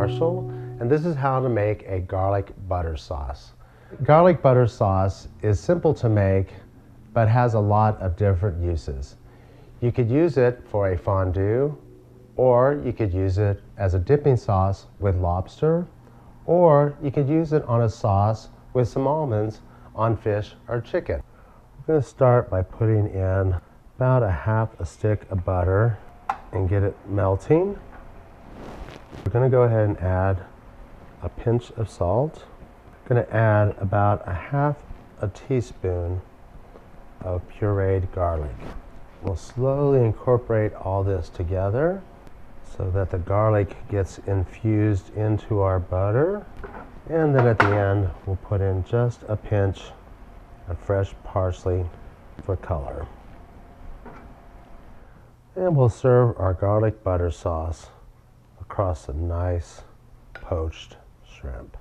Marshall, and this is how to make a garlic butter sauce. Garlic butter sauce is simple to make, but has a lot of different uses. You could use it for a fondue, or you could use it as a dipping sauce with lobster, or you could use it on a sauce with some almonds on fish or chicken. I'm going to start by putting in about a half a stick of butter and get it melting. We're going to go ahead and add a pinch of salt. I'm going to add about a half a teaspoon of pureed garlic. We'll slowly incorporate all this together so that the garlic gets infused into our butter. And then at the end, we'll put in just a pinch of fresh parsley for color. And we'll serve our garlic butter sauce across some nice poached shrimp.